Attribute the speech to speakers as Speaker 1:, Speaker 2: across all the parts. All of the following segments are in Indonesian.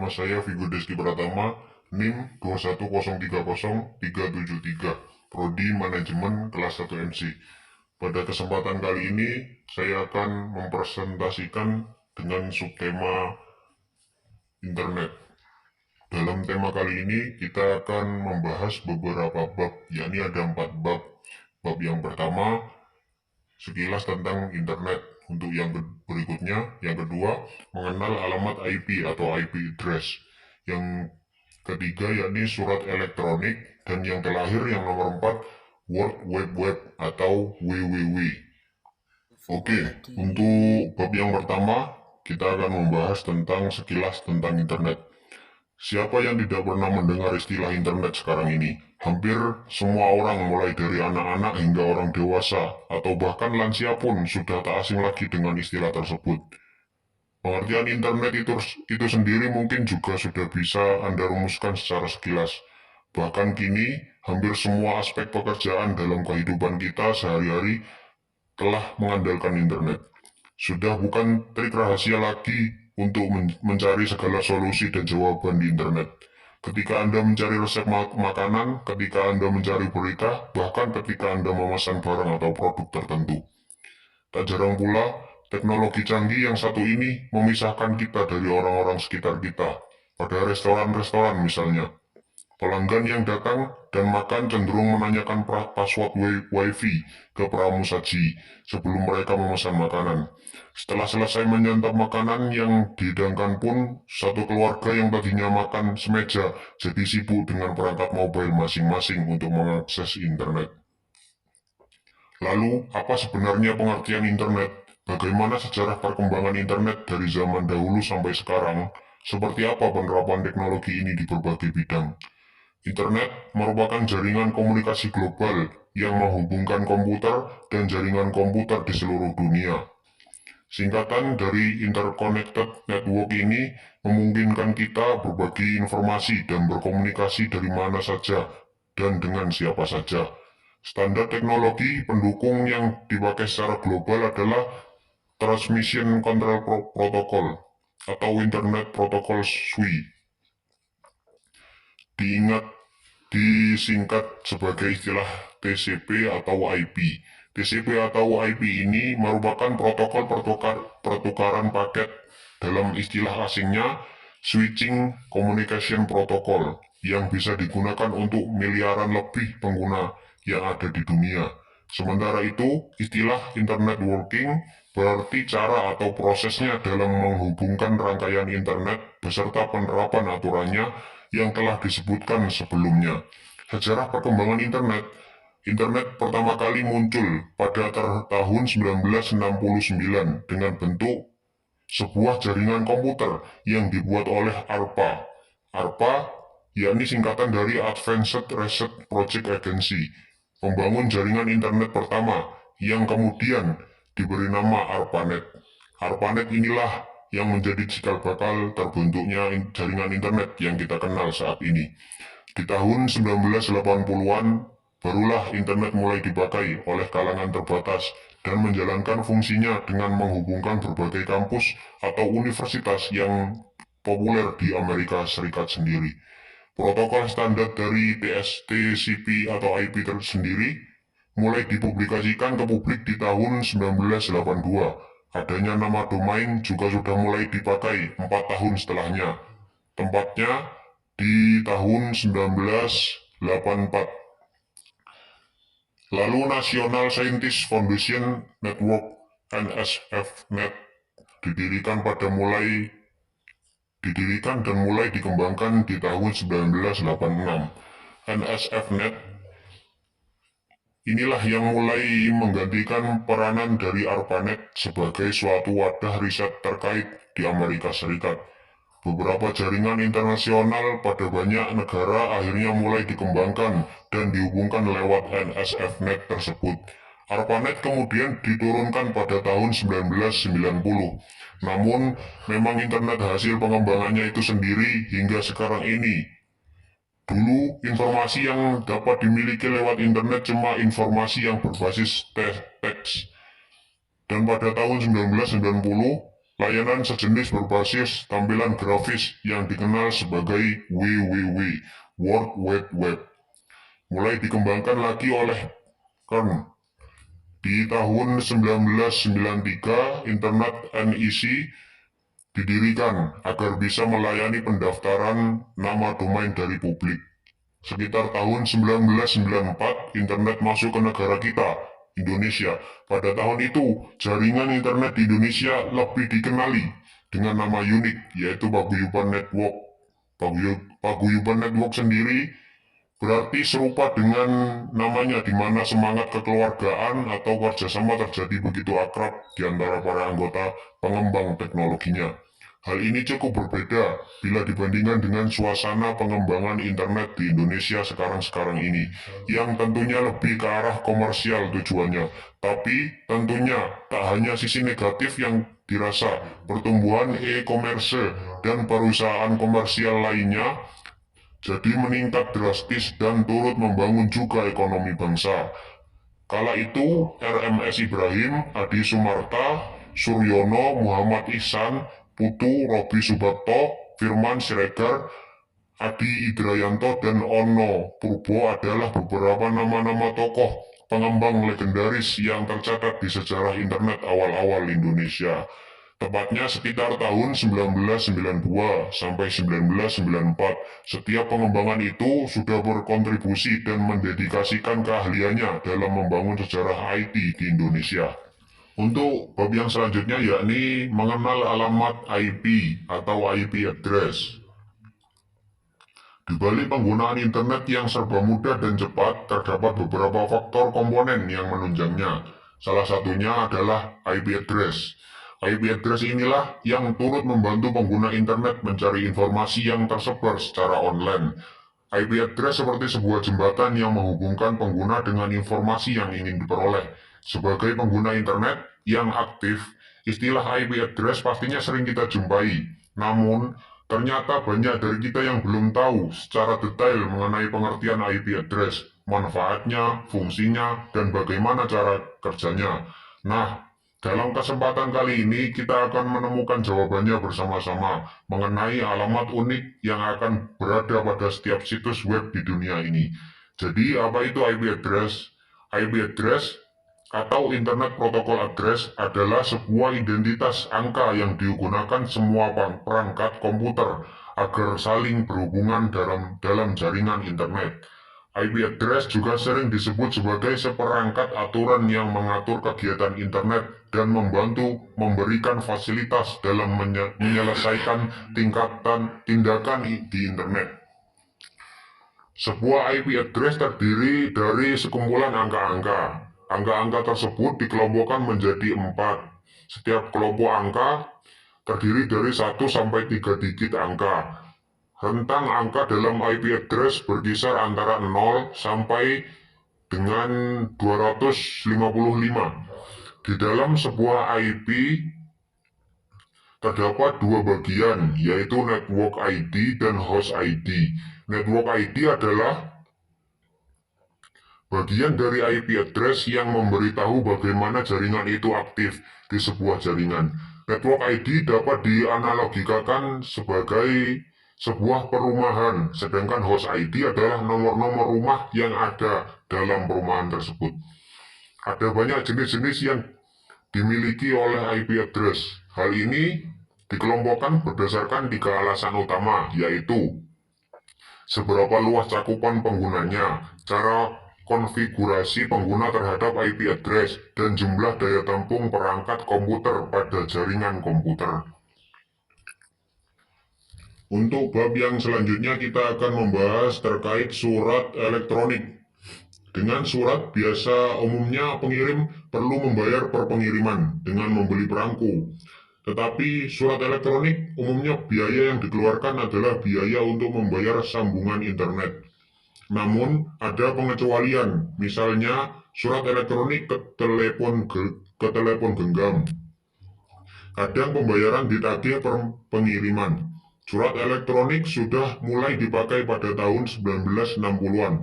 Speaker 1: nama saya Vigo Deski Pratama, NIM 210303773, Prodi Manajemen kelas 1 MC. Pada kesempatan kali ini, saya akan mempresentasikan dengan subtema internet. Dalam tema kali ini, kita akan membahas beberapa bab, yakni ada 4 bab. Bab yang pertama, sekilas tentang internet. Untuk yang berikutnya, yang kedua, mengenal alamat IP atau IP address. Yang ketiga, yakni surat elektronik. Dan yang terakhir, yang nomor 4, World Wide Web atau WWW. Oke, untuk bab yang pertama, kita akan membahas tentang sekilas tentang internet. Siapa yang tidak pernah mendengar istilah internet sekarang ini? Hampir semua orang, mulai dari anak-anak hingga orang dewasa, atau bahkan lansia pun sudah tak asing lagi dengan istilah tersebut. Pengertian internet itu sendiri mungkin juga sudah bisa Anda rumuskan secara sekilas. Bahkan kini, hampir semua aspek pekerjaan dalam kehidupan kita sehari-hari telah mengandalkan internet. Sudah bukan trik rahasia lagi untuk mencari segala solusi dan jawaban di internet. Ketika Anda mencari resep makanan, ketika Anda mencari berita, bahkan ketika Anda memesan barang atau produk tertentu. Tak jarang pula, teknologi canggih yang satu ini memisahkan kita dari orang-orang sekitar kita. Pada restoran-restoran misalnya, pelanggan yang datang dan makan cenderung menanyakan password WiFi ke pramusaji sebelum mereka memesan makanan. Setelah selesai menyantap makanan yang dihidangkan pun, satu keluarga yang tadinya makan semeja jadi sibuk dengan perangkat mobile masing-masing untuk mengakses internet. Lalu, apa sebenarnya pengertian internet? Bagaimana sejarah perkembangan internet dari zaman dahulu sampai sekarang? Seperti apa penerapan teknologi ini di berbagai bidang? Internet merupakan jaringan komunikasi global yang menghubungkan komputer dan jaringan komputer di seluruh dunia. Singkatan dari Interconnected Network ini memungkinkan kita berbagi informasi dan berkomunikasi dari mana saja dan dengan siapa saja. Standar teknologi pendukung yang dipakai secara global adalah Transmission Control Protocol atau Internet Protocol Suite. Disingkat sebagai istilah TCP atau IP. TCP atau IP ini merupakan protokol pertukaran paket, dalam istilah asingnya Switching Communication Protocol, yang bisa digunakan untuk miliaran lebih pengguna yang ada di dunia. Sementara itu, istilah Internet Working berarti cara atau prosesnya dalam menghubungkan rangkaian internet beserta penerapan aturannya yang telah disebutkan sebelumnya. Sejarah perkembangan internet. Internet pertama kali muncul pada tahun 1969 dengan bentuk sebuah jaringan komputer yang dibuat oleh ARPA. ARPA yakni singkatan dari Advanced Research Project Agency, pembangun jaringan internet pertama yang kemudian diberi nama ARPANET. ARPANET inilah yang menjadi cikal bakal terbentuknya jaringan internet yang kita kenal saat ini. Di tahun 1980-an, barulah internet mulai dipakai oleh kalangan terbatas dan menjalankan fungsinya dengan menghubungkan berbagai kampus atau universitas yang populer di Amerika Serikat sendiri. Protokol standar dari TCP atau IP tersendiri mulai dipublikasikan ke publik di tahun 1982. Adanya nama domain juga sudah mulai dipakai 4 tahun setelahnya. Tempatnya di tahun 1984. Lalu National Scientist Foundation Network NSFNet didirikan dan mulai dikembangkan di tahun 1986. NSFNet inilah yang mulai menggantikan peranan dari ARPANET sebagai suatu wadah riset terkait di Amerika Serikat. Beberapa jaringan internasional pada banyak negara akhirnya mulai dikembangkan dan dihubungkan lewat NSFNet tersebut. ARPANET kemudian diturunkan pada tahun 1990. Namun, memang internet hasil pengembangannya itu sendiri hingga sekarang ini. Dulu, informasi yang dapat dimiliki lewat internet cuma informasi yang berbasis teks. Dan pada tahun 1990, layanan sejenis berbasis tampilan grafis yang dikenal sebagai WWW, World Wide Web, mulai dikembangkan lagi oleh Kern. Di tahun 1993, Internet NEC didirikan agar bisa melayani pendaftaran nama domain dari publik. Sekitar tahun 1994, internet masuk ke negara kita, Indonesia. Pada tahun itu, jaringan internet di Indonesia lebih dikenali dengan nama unik, yaitu Paguyuban Network. Paguyuban Network sendiri berarti serupa dengan namanya, di mana semangat kekeluargaan atau kerjasama terjadi begitu akrab di antara para anggota pengembang teknologinya. Hal ini cukup berbeda bila dibandingkan dengan suasana pengembangan internet di Indonesia sekarang-sekarang ini, yang tentunya lebih ke arah komersial tujuannya. Tapi tentunya tak hanya sisi negatif yang dirasa, pertumbuhan e-commerce dan perusahaan komersial lainnya jadi meningkat drastis dan turut membangun juga ekonomi bangsa. Kala itu, RMS Ibrahim, Adi Sumarta, Suryono, Muhammad Ihsan, Putu, Robi Subakto, Firman Siregar, Adi Idrayanto, dan Ono Purbo adalah beberapa nama-nama tokoh pengembang legendaris yang tercatat di sejarah internet awal-awal Indonesia. Tepatnya sekitar tahun 1992 sampai 1994, setiap pengembangan itu sudah berkontribusi dan mendedikasikan keahliannya dalam membangun sejarah IT di Indonesia. Untuk bab yang selanjutnya yakni mengenal alamat IP atau IP address. Di balik penggunaan internet yang serba mudah dan cepat, terdapat beberapa faktor komponen yang menunjangnya. Salah satunya adalah IP address. IP address inilah yang turut membantu pengguna internet mencari informasi yang tersebar secara online. IP address seperti sebuah jembatan yang menghubungkan pengguna dengan informasi yang ingin diperoleh. Sebagai pengguna internet yang aktif, istilah IP address pastinya sering kita jumpai. Namun, ternyata banyak dari kita yang belum tahu secara detail mengenai pengertian IP address, manfaatnya, fungsinya, dan bagaimana cara kerjanya. Nah, dalam kesempatan kali ini kita akan menemukan jawabannya bersama-sama mengenai alamat unik yang akan berada pada setiap situs web di dunia ini. Jadi apa itu IP address? IP address atau Internet Protocol Address adalah sebuah identitas angka yang digunakan semua perangkat komputer agar saling berhubungan dalam jaringan internet. IP address juga sering disebut sebagai seperangkat aturan yang mengatur kegiatan internet dan membantu memberikan fasilitas dalam menyelesaikan tindakan di internet. Sebuah IP address terdiri dari sekumpulan angka-angka. Angka-angka tersebut dikelompokkan menjadi 4. Setiap kelompok angka terdiri dari 1 sampai 3 digit angka. Rentang angka dalam IP address berkisar antara 0 sampai dengan 255. Di dalam sebuah IP terdapat dua bagian, yaitu Network ID dan Host ID. Network ID adalah bagian dari IP address yang memberitahu bagaimana jaringan itu aktif di sebuah jaringan. Network ID dapat dianalogikan sebagai sebuah perumahan, sedangkan host ID adalah nomor-nomor rumah yang ada dalam perumahan tersebut. Ada banyak jenis-jenis yang dimiliki oleh IP address. Hal ini dikelompokkan berdasarkan 3 alasan utama, yaitu seberapa luas cakupan penggunanya, cara konfigurasi pengguna terhadap IP address, dan jumlah daya tampung perangkat komputer pada jaringan komputer. Untuk bab yang selanjutnya kita akan membahas terkait surat elektronik. Dengan surat biasa umumnya pengirim perlu membayar per pengiriman dengan membeli perangko. Tetapi surat elektronik umumnya biaya yang dikeluarkan adalah biaya untuk membayar sambungan internet. Namun ada pengecualian, misalnya surat elektronik ke telepon genggam. Kadang pembayaran ditagih per pengiriman. Surat elektronik sudah mulai dipakai pada tahun 1960-an.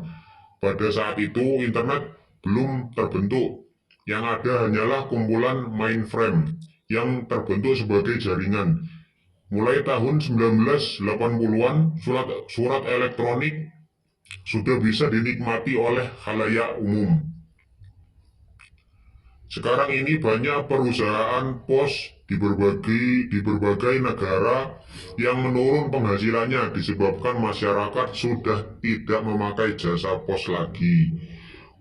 Speaker 1: Pada saat itu internet belum terbentuk. Yang ada hanyalah kumpulan mainframe yang terbentuk sebagai jaringan. Mulai tahun 1980-an, surat elektronik sudah bisa dinikmati oleh khalayak umum. Sekarang ini banyak perusahaan pos di berbagai negara yang menurun penghasilannya disebabkan masyarakat sudah tidak memakai jasa pos lagi.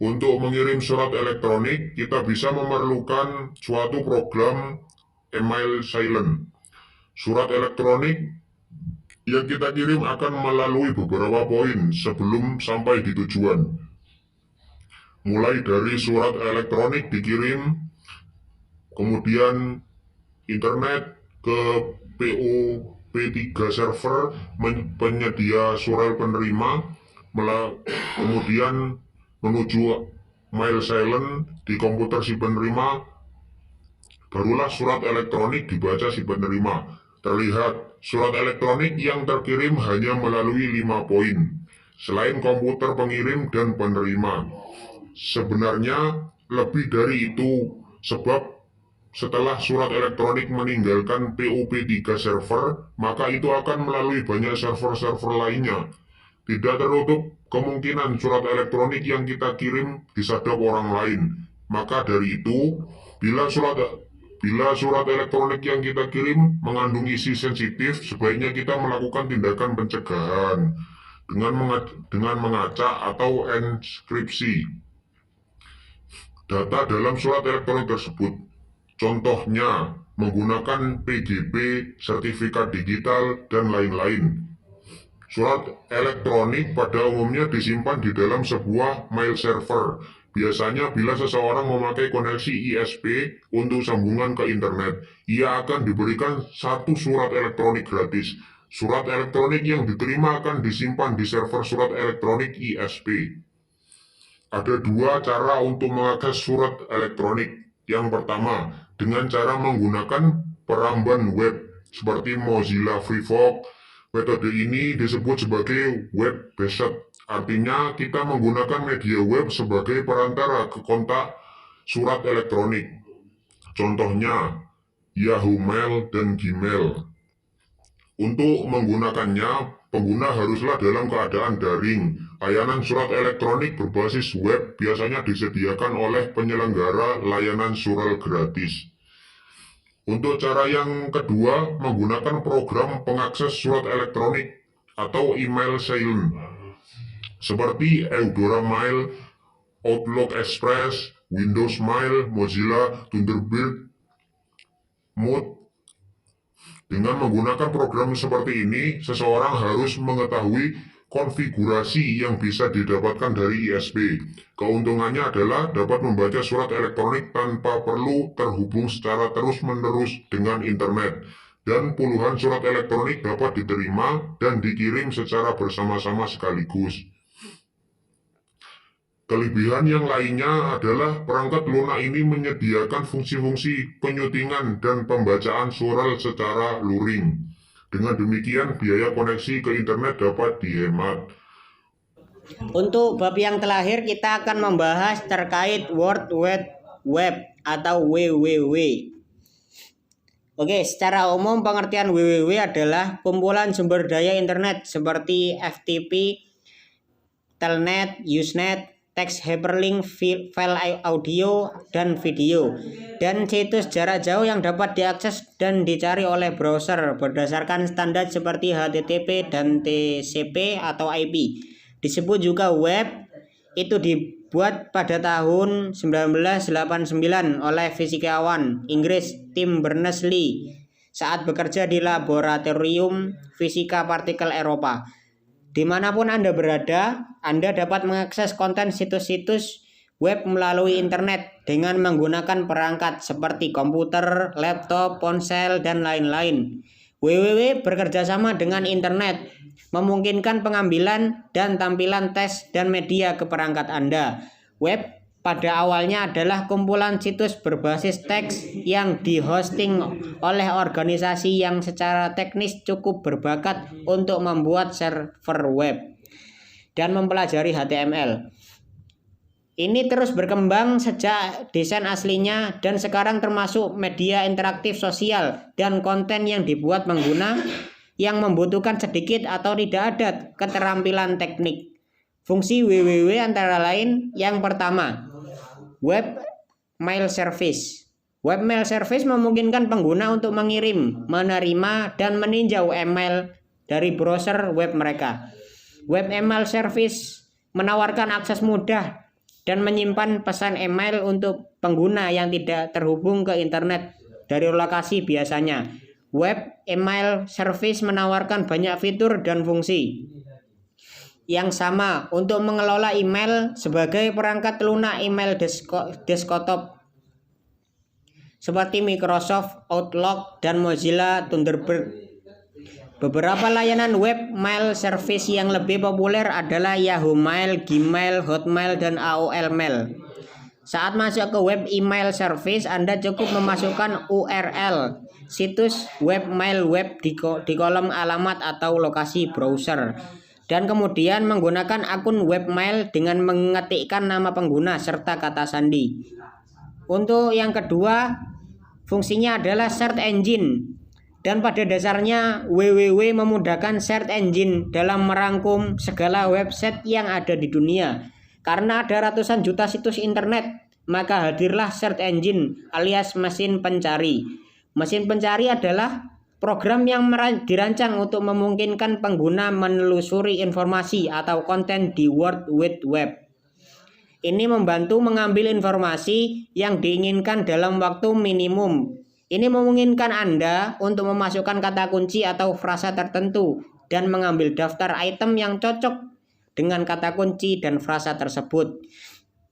Speaker 1: Untuk mengirim surat elektronik, kita bisa memerlukan suatu program email silent. Surat elektronik yang kita kirim akan melalui beberapa poin sebelum sampai di tujuan. Mulai dari surat elektronik dikirim, kemudian internet ke POP3 server penyedia surel penerima, kemudian menuju mail silent di komputer si penerima, barulah surat elektronik dibaca si penerima. Terlihat surat elektronik yang terkirim hanya melalui 5 poin, selain komputer pengirim dan penerima. Sebenarnya lebih dari itu, sebab setelah surat elektronik meninggalkan POP3 server, maka itu akan melalui banyak server-server lainnya. Tidak tertutup kemungkinan surat elektronik yang kita kirim disadap orang lain. Maka dari itu, bila surat elektronik yang kita kirim mengandung isi sensitif, sebaiknya kita melakukan tindakan pencegahan dengan mengacak atau enskripsi data dalam surat elektronik tersebut. Contohnya, menggunakan PGP, sertifikat digital, dan lain-lain. Surat elektronik pada umumnya disimpan di dalam sebuah mail server. Biasanya bila seseorang memakai koneksi ISP untuk sambungan ke internet, ia akan diberikan satu surat elektronik gratis. Surat elektronik yang diterima akan disimpan di server surat elektronik ISP. Ada 2 cara untuk mengakses surat elektronik. Yang pertama, dengan cara menggunakan peramban web seperti Mozilla Firefox. Metode ini disebut sebagai web-based. Artinya kita menggunakan media web sebagai perantara ke kontak surat elektronik. Contohnya Yahoo Mail dan Gmail. Untuk menggunakannya, pengguna haruslah dalam keadaan daring. Layanan surat elektronik berbasis web biasanya disediakan oleh penyelenggara layanan surel gratis. Untuk cara yang kedua, menggunakan program pengakses surat elektronik atau email silent seperti Eudora Mail, Outlook Express, Windows Mail, Mozilla Thunderbird, Mood. Dengan menggunakan program seperti ini, seseorang harus mengetahui konfigurasi yang bisa didapatkan dari ISP. Keuntungannya adalah dapat membaca surat elektronik tanpa perlu terhubung secara terus-menerus dengan internet. Dan puluhan surat elektronik dapat diterima dan dikirim secara bersama-sama sekaligus. Kelebihan yang lainnya adalah perangkat lunak ini menyediakan fungsi-fungsi penyutingan dan pembacaan surel secara luring. Dengan demikian, biaya koneksi ke internet dapat dihemat.
Speaker 2: Untuk bab yang terakhir, kita akan membahas terkait World Wide Web atau WWW. Oke, secara umum pengertian WWW adalah kumpulan sumber daya internet seperti FTP, Telnet, Usenet, teks hyperlink, file audio, dan video, dan situs jarak jauh yang dapat diakses dan dicari oleh browser berdasarkan standar seperti HTTP dan TCP atau IP. Disebut juga web. Itu dibuat pada tahun 1989 oleh fisikawan Inggris Tim Berners-Lee saat bekerja di Laboratorium Fisika Partikel Eropa. Dimanapun Anda berada, Anda dapat mengakses konten situs-situs web melalui internet dengan menggunakan perangkat seperti komputer, laptop, ponsel, dan lain-lain. WWW bekerjasama dengan internet, memungkinkan pengambilan dan tampilan teks dan media ke perangkat Anda. Web pada awalnya adalah kumpulan situs berbasis teks yang dihosting oleh organisasi yang secara teknis cukup berbakat untuk membuat server web dan mempelajari HTML. Ini terus berkembang sejak desain aslinya dan sekarang termasuk media interaktif sosial dan konten yang dibuat pengguna yang membutuhkan sedikit atau tidak ada keterampilan teknik. Fungsi www antara lain yang pertama, web mail service. Web mail service memungkinkan pengguna untuk mengirim, menerima, dan meninjau email dari browser web mereka. Web email service menawarkan akses mudah dan menyimpan pesan email untuk pengguna yang tidak terhubung ke internet dari lokasi biasanya. Web email service menawarkan banyak fitur dan fungsi yang sama untuk mengelola email sebagai perangkat lunak email desktop seperti Microsoft Outlook dan Mozilla Thunderbird. Beberapa layanan web mail service yang lebih populer adalah Yahoo Mail, Gmail, Hotmail, dan AOL Mail. Saat masuk ke web email service, Anda cukup memasukkan URL situs web mail web di kolom alamat atau lokasi browser, dan kemudian menggunakan akun webmail dengan mengetikkan nama pengguna serta kata sandi. Untuk yang kedua, fungsinya adalah search engine. Dan pada dasarnya www memudahkan search engine dalam merangkum segala website yang ada di dunia. Karena ada ratusan juta situs internet, maka hadirlah search engine alias mesin pencari. Mesin pencari adalah program yang dirancang untuk memungkinkan pengguna menelusuri informasi atau konten di World Wide Web. Ini membantu mengambil informasi yang diinginkan dalam waktu minimum. Ini memungkinkan Anda untuk memasukkan kata kunci atau frasa tertentu dan mengambil daftar item yang cocok dengan kata kunci dan frasa tersebut.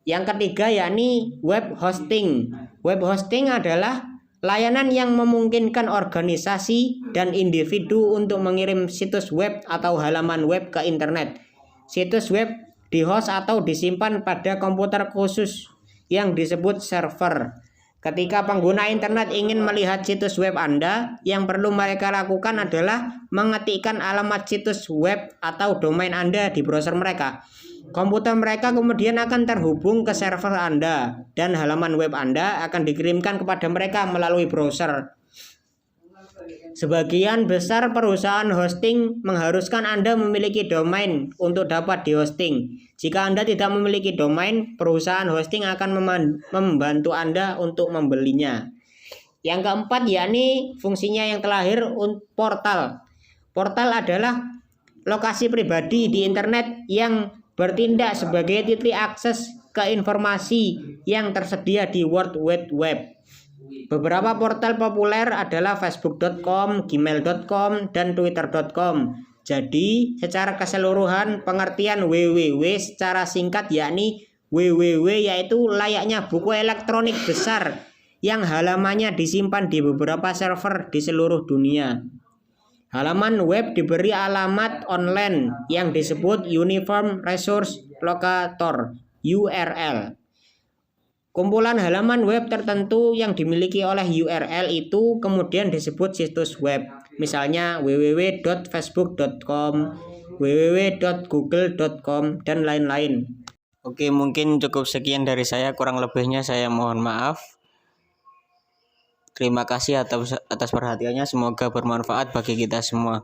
Speaker 2: Yang ketiga yakni web hosting. Web hosting adalah layanan yang memungkinkan organisasi dan individu untuk mengirim situs web atau halaman web ke internet. Situs web di-host atau disimpan pada komputer khusus yang disebut server. Ketika pengguna internet ingin melihat situs web Anda, yang perlu mereka lakukan adalah mengetikkan alamat situs web atau domain Anda di browser mereka. Komputer mereka kemudian akan terhubung ke server Anda, dan halaman web Anda akan dikirimkan kepada mereka melalui browser. Sebagian besar perusahaan hosting mengharuskan Anda memiliki domain untuk dapat di-hosting. Jika Anda tidak memiliki domain, perusahaan hosting akan membantu Anda untuk membelinya. Yang keempat yakni fungsinya yang terakhir, portal. Portal adalah lokasi pribadi di internet yang bertindak sebagai titik akses ke informasi yang tersedia di World Wide Web. Beberapa portal populer adalah facebook.com, gmail.com, dan twitter.com. Jadi, secara keseluruhan pengertian www secara singkat yakni www yaitu layaknya buku elektronik besar yang halamannya disimpan di beberapa server di seluruh dunia. Halaman web diberi alamat online yang disebut Uniform Resource Locator (URL). Kumpulan halaman web tertentu yang dimiliki oleh URL itu kemudian disebut situs web. Misalnya www.facebook.com, www.google.com, dan lain-lain. Oke, mungkin cukup sekian dari saya. Kurang lebihnya saya mohon maaf. Terima kasih atas perhatiannya. Semoga bermanfaat bagi kita semua.